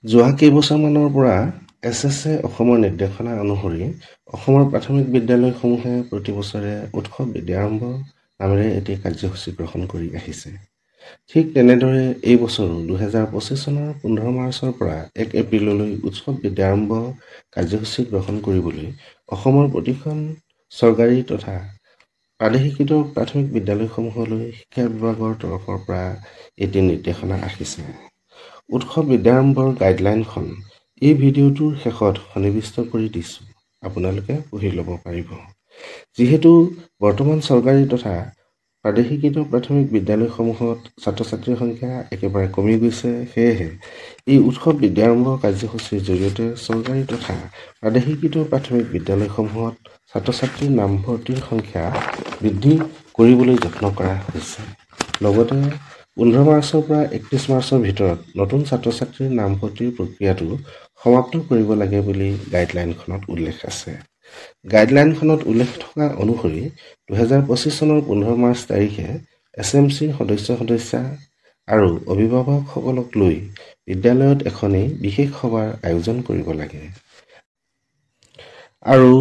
যোৱা কেইবছৰমানৰ পৰা এছএছএ অসমৰ নিৰ্দেশনা অনুসৰি অসমৰ প্ৰাথমিক বিদ্যালয়সমূহে প্ৰতি বছৰে উৎসৱ বিদ্যাৰম্ভ নামেৰে এটি কাৰ্যসূচী গ্ৰহণ কৰি আহিছে। ঠিক তেনেদৰে এই বছৰো 2025 চনৰ 15 মাৰ্চৰ পৰা 1 এপ্ৰিললৈ উৎসৱ বিদ্যাৰম্ভ কাৰ্যসূচী গ্ৰহণ কৰিবলৈ অসমৰ প্ৰতিখন চৰকাৰী তথা প্ৰাদেশিক প্ৰাথমিক বিদ্যালয়সমূহলৈ শিক্ষা বিভাগৰ তৰফৰ পৰা এটি নিৰ্দেশনা আহিছে। উৎসৱ বিদ্যাৰম্ভৰ গাইডলাইনখন এই ভিডিঅ'টোৰ শেষত সন্নিৱিষ্ট কৰি দিছোঁ, আপোনালোকে পঢ়ি ল'ব পাৰিব। যিহেতু বৰ্তমান চৰকাৰী তথা প্ৰাদেশিক প্ৰাথমিক বিদ্যালয়সমূহত ছাত্ৰ ছাত্ৰীৰ সংখ্যা একেবাৰে কমি গৈছে, সেয়েহে এই উৎসৱ বিদ্যাৰম্ভ কাৰ্যসূচীৰ জৰিয়তে চৰকাৰী তথা প্ৰাদেশিক প্ৰাথমিক বিদ্যালয়সমূহত ছাত্ৰ ছাত্ৰীৰ নামভৰ্তিৰ সংখ্যা বৃদ্ধি কৰিবলৈ যত্ন কৰা হৈছে। লগতে 15 মাৰ্চৰ পৰা 31 মাৰ্চৰ ভিতৰত নতুন ছাত্ৰ ছাত্ৰীৰ নামভৰ্তিৰ প্ৰক্ৰিয়াটো সমাপ্ত কৰিব লাগে বুলি গাইডলাইনখনত উল্লেখ আছে। গাইডলাইনখনত উল্লেখ থকা অনুসৰি 2025 চনৰ 15 মাৰ্চ তাৰিখে SMCৰ সদস্য আৰু অভিভাৱকসকলক লৈ বিদ্যালয়ত এখনি বিশেষ সভাৰ আয়োজন কৰিব লাগে। আৰু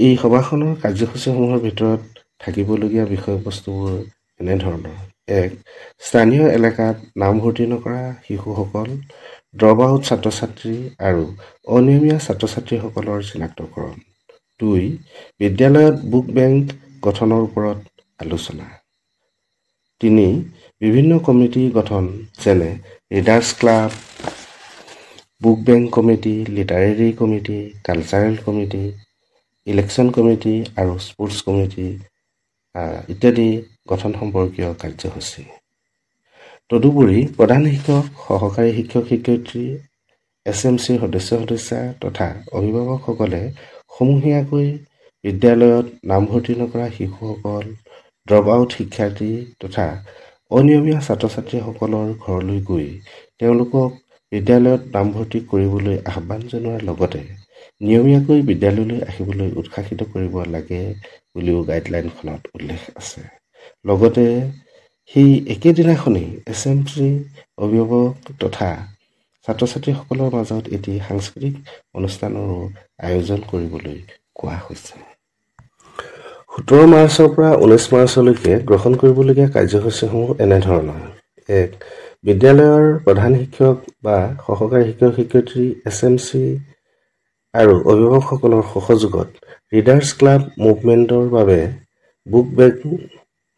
এই সভাখনৰ কাৰ্যসূচীসমূহৰ ভিতৰত থাকিবলগীয়া বিষয়বস্তুবোৰ এনেধৰণৰ: 1. স্থানীয় এলেকাত নামভৰ্তি নকৰা শিশুসকল, ড্ৰপ আউট ছাত্ৰ-ছাত্ৰী আৰু অনিয়মীয়া ছাত্ৰ-ছাত্ৰীসকলৰ চিনাক্তকৰণ। 2. বিদ্যালয়ত বুক বেংক গঠনৰ ওপৰত আলোচনা। 3. বিভিন্ন কমিটি গঠন যেনে readers club, book bank committee, literary committee, cultural committee, election committee আৰু স্পৰ্টছ কমিটি ইত্যাদি গঠন সম্পৰ্কীয় কাৰ্যসূচী। তদুপৰি প্ৰধান শিক্ষক, সহকাৰী শিক্ষক-শিক্ষয়িত্ৰী, SMCৰ সদস্য তথা অভিভাৱকসকলে সমূহীয়াকৈ বিদ্যালয়ত নামভৰ্তি নকৰা শিশুসকল, ড্ৰপ আউট শিক্ষাৰ্থী তথা অনিয়মীয়া ছাত্ৰ-ছাত্ৰীসকলৰ ঘৰলৈ গৈ তেওঁলোকক বিদ্যালয়ত নামভৰ্তি কৰিবলৈ আহ্বান জনোৱাৰ লগতে নিয়মীয়াকৈ বিদ্যালয়লৈ আহিবলৈ উৎসাহিত কৰিব লাগে বুলিও গাইডলাইনখনত উল্লেখ আছে। লগতে সেই একেদিনাখনেই SMC অভিভাৱক তথা ছাত্ৰ-ছাত্ৰীসকলৰ মাজত এটি সাংস্কৃতিক অনুষ্ঠানৰো আয়োজন কৰিবলৈ কোৱা হৈছে। 17 মাৰ্চৰ পৰা 19 মাৰ্চলৈকে গ্ৰহণ কৰিবলগীয়া কাৰ্যসূচীসমূহ এনেধৰণৰ: 1. বিদ্যালয়ৰ প্ৰধান শিক্ষক বা সহকাৰী শিক্ষক-শিক্ষয়িত্ৰী, SMC আৰু অভিভাৱকসকলৰ সহযোগত ৰিডাৰ্ছ ক্লাব মুভমেণ্টৰ বাবে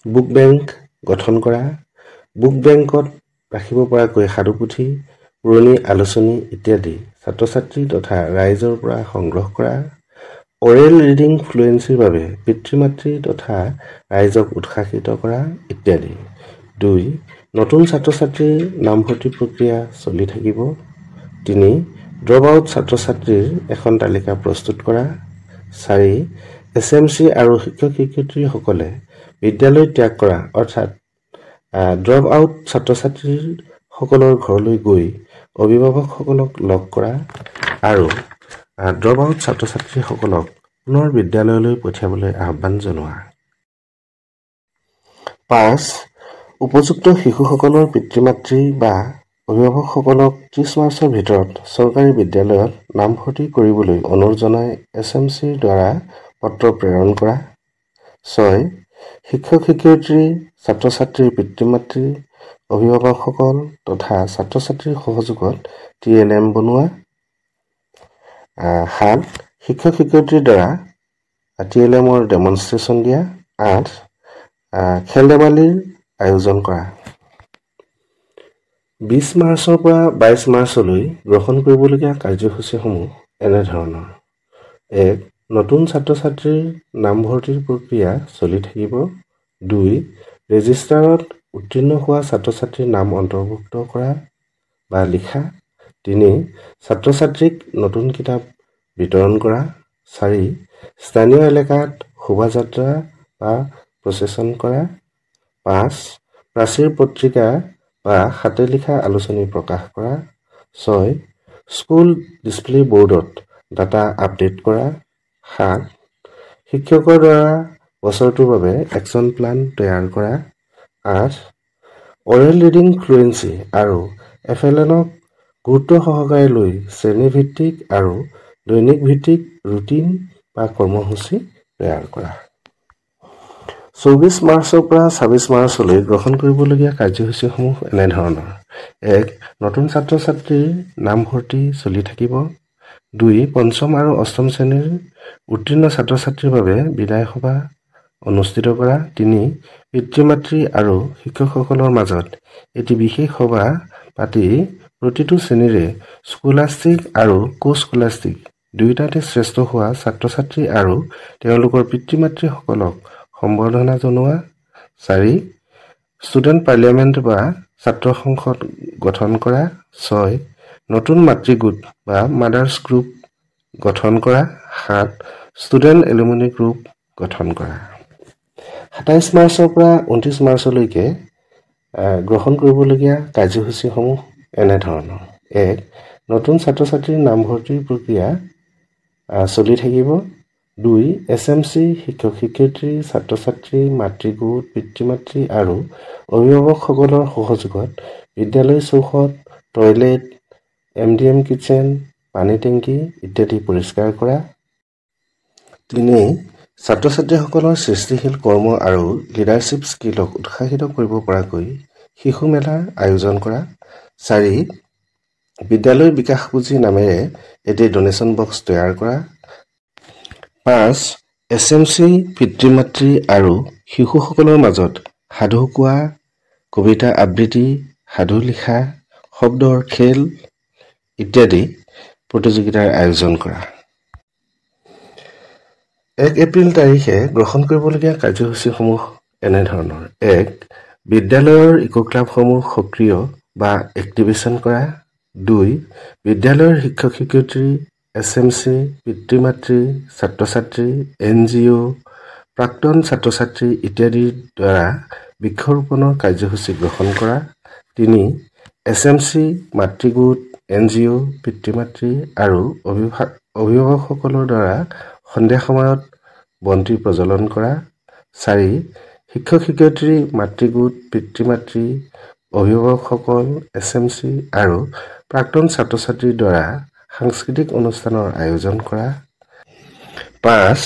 বুক বেংক গঠন কৰা, বুক বেংকত ৰাখিব পৰাকৈ সাধুপুথি, পুৰণি আলোচনী ইত্যাদি ছাত্ৰ-ছাত্ৰী তথা ৰাইজৰ পৰা সংগ্ৰহ কৰা, অৰেল ৰিডিং ফ্লুৱেঞ্চিৰ বাবে পিতৃ-মাতৃ তথা ৰাইজক উৎসাহিত কৰা ইত্যাদি। 2. নতুন ছাত্ৰ-ছাত্ৰীৰ নামভৰ্তি প্ৰক্ৰিয়া চলি থাকিব। 3. ড্ৰপ আউট ছাত্ৰ-ছাত্ৰীৰ এখন তালিকা প্ৰস্তুত কৰা। 4. SMC আৰু শিক্ষক-শিক্ষয়িত্ৰীসকলে বিদ্যালয় ত্যাগ কৰা অৰ্থাৎ ড্ৰপ আউট ছাত্ৰ-ছাত্ৰীসকলৰ ঘৰলৈ গৈ অভিভাৱকসকলক লগ কৰা আৰু ড্ৰপ আউট ছাত্ৰ-ছাত্ৰীসকলক পুনৰ বিদ্যালয়লৈ পঠিয়াবলৈ আহ্বান জনোৱা। 5. উপযুক্ত শিশুসকলৰ পিতৃ-মাতৃ বা অভিভাৱকসকলক 30 মাৰ্চৰ ভিতৰত চৰকাৰী বিদ্যালয়ত নামভৰ্তি কৰিবলৈ অনুৰোধ জনাই SMCৰ দ্বাৰা পত্ৰ প্ৰেৰণ কৰা। 6. শিক্ষক-শিক্ষয়িত্ৰী, ছাত্ৰ-ছাত্ৰীৰ পিতৃ-মাতৃ, অভিভাৱকসকল তথা ছাত্ৰ-ছাত্ৰীৰ সহযোগত TLM বনোৱা। 7. শিক্ষক-শিক্ষয়িত্ৰীৰ দ্বাৰা TLMৰ ডেমনষ্ট্ৰেশ্যন দিয়া। 8. খেল-ধেমালিৰ আয়োজন কৰা। 20 মাৰ্চৰ পৰা 22 মাৰ্চলৈ গ্ৰহণ কৰিবলগীয়া কাৰ্যসূচীসমূহ এনেধৰণৰ: 1. নতুন ছাত্ৰ-ছাত্ৰীৰ নামভৰ্তিৰ প্ৰক্ৰিয়া চলি থাকিব। 2. ৰেজিষ্টাৰত উত্তীৰ্ণ হোৱা ছাত্ৰ-ছাত্ৰীৰ নাম অন্তৰ্ভুক্ত কৰা বা লিখা। 3. ছাত্ৰ-ছাত্ৰীক নতুন কিতাপ বিতৰণ কৰা। 4. স্থানীয় এলেকাত শোভাযাত্ৰা বা প্ৰচেছন কৰা। 5. প্ৰাচীৰ পত্ৰিকা বা হাতে লিখা আলোচনী প্ৰকাশ কৰা। 6. স্কুল ডিছপ্লে বৰ্ডত ডাটা আপডেট কৰা। 7. শিক্ষকৰ দ্বাৰা বছৰটোৰ বাবে একশ্যন প্লান তৈয়াৰ কৰা। 8. অৰেল ৰিডিং ফ্লুৱেঞ্চি আৰু FLNক গুৰুত্ব সহকাৰে লৈ শ্ৰেণীভিত্তিক আৰু দৈনিক ভিত্তিক ৰুটিন বা কৰ্মসূচী তৈয়াৰ কৰা। 24 মাৰ্চৰ পৰা 26 মাৰ্চলৈ গ্ৰহণ কৰিবলগীয়া কাৰ্যসূচীসমূহ এনেধৰণৰ: 1. নতুন ছাত্ৰ-ছাত্ৰীৰ নামভৰ্তি চলি থাকিব। 2. পঞ্চম আৰু অষ্টম শ্ৰেণীৰ উত্তীৰ্ণ ছাত্ৰ-ছাত্ৰীৰ বাবে বিদায় সভা অনুষ্ঠিত কৰা। 3. পিতৃ-মাতৃ আৰু শিক্ষকসকলৰ মাজত এটি বিশেষ সভা পাতি প্ৰতিটো শ্ৰেণীৰে স্কলাষ্টিক আৰু কো-স্কলাষ্টিক দুয়োটাতে শ্ৰেষ্ঠ হোৱা ছাত্ৰ-ছাত্ৰী আৰু তেওঁলোকৰ পিতৃ-মাতৃসকলক সম্বৰ্ধনা জনোৱা। 4. ষ্টুডেণ্ট পাৰ্লিয়ামেণ্ট বা ছাত্ৰ সংসদ গঠন কৰা। 6. নতুন মাতৃগোট বা মাদাৰ্ছ গ্ৰুপ গঠন কৰা। 7. ষ্টুডেণ্ট এলুমনি গ্ৰুপ গঠন কৰা। 27 মাৰ্চৰ পৰা 29 মাৰ্চলৈকে গ্ৰহণ কৰিবলগীয়া কাৰ্যসূচীসমূহ এনেধৰণৰ: 1. নতুন ছাত্ৰ-ছাত্ৰীৰ নামভৰ্তিৰ প্ৰক্ৰিয়া চলি থাকিব। 2. SMC শিক্ষক-শিক্ষয়িত্ৰী, ছাত্ৰ-ছাত্ৰী, মাতৃগোট, পিতৃ-মাতৃ আৰু অভিভাৱকসকলৰ সহযোগত বিদ্যালয় চৌহদ, টয়লেট, MDM কিটচেন, পানী টেংকি ইত্যাদি পৰিষ্কাৰ কৰা। 3. ছাত্ৰ-ছাত্ৰীসকলৰ সৃষ্টিশীল কৰ্ম আৰু লিডাৰশ্বিপ স্কিলক উৎসাহিত কৰিব পৰাকৈ শিশু মেলাৰ আয়োজন কৰা। 4. বিদ্যালয় বিকাশ পুঁজি নামেৰে এটি ডনেশ্যন বক্স তৈয়াৰ কৰা। 5. SMC পিতৃ-মাতৃ আৰু শিশুসকলৰ মাজত সাধু কোৱা, কবিতা আবৃত্তি, সাধু লিখা, শব্দৰ খেল ইত্যাদি প্ৰতিযোগিতাৰ আয়োজন কৰা। 1 এপ্ৰিল তাৰিখে গ্ৰহণ কৰিবলগীয়া কাৰ্যসূচীসমূহ এনেধৰণৰ: 1. বিদ্যালয়ৰ ইক' ক্লাবসমূহ সক্ৰিয় বা এক্টিভেশ্যন কৰা। 2. বিদ্যালয়ৰ শিক্ষক-শিক্ষয়িত্ৰী, SMC, পিতৃ-মাতৃ, ছাত্ৰ-ছাত্ৰী, NGO, প্ৰাক্তন ছাত্ৰ-ছাত্ৰী ইত্যাদিৰ দ্বাৰা বৃক্ষৰোপণৰ কাৰ্যসূচী গ্ৰহণ কৰা। 3. SMC, মাতৃগোট, NGO, পিতৃ-মাতৃ আৰু অভিভাৱকসকলৰ দ্বাৰা সন্ধিয়া সময়ত বন্তি প্ৰজ্বলন কৰা। 4. শিক্ষক-শিক্ষয়িত্ৰী, মাতৃগোট, পিতৃ-মাতৃ, অভিভাৱকসকল, SMC আৰু প্ৰাক্তন ছাত্ৰ-ছাত্ৰীৰ দ্বাৰা সাংস্কৃতিক অনুষ্ঠানৰ আয়োজন কৰা। 5.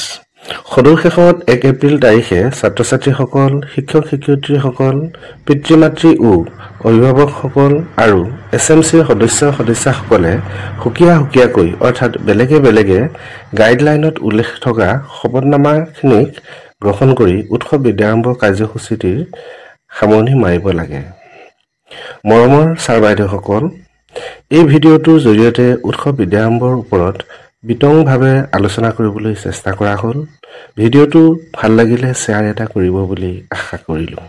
সদৌ শেষত 1 এপ্ৰিল তাৰিখে ছাত্ৰ-ছাত্ৰীসকল, শিক্ষক-শিক্ষয়িত্ৰীসকল, পিতৃ-মাতৃ ও অভিভাৱকসকল আৰু SMCৰ সদস্য-সদস্যাসকলে সুকীয়াকৈ অৰ্থাৎ বেলেগে বেলেগে গাইডলাইনত উল্লেখ থকা শপতনামাখিনিক গ্ৰহণ কৰি উৎসৱ বিদ্যাৰম্ভ কাৰ্যসূচীটিৰ সামৰণি মাৰিব লাগে। মৰমৰ ছাৰ বাইদেউসকল, এই ভিডিঅ'টোৰ জৰিয়তে উৎসৱ বিদ্যাৰম্ভৰ ওপৰত বিতংভাৱে আলোচনা কৰিবলৈ চেষ্টা কৰা হ'ল। ভিডিঅ'টো ভাল লাগিলে শ্বেয়াৰ এটা কৰিব বুলি আশা কৰিলোঁ।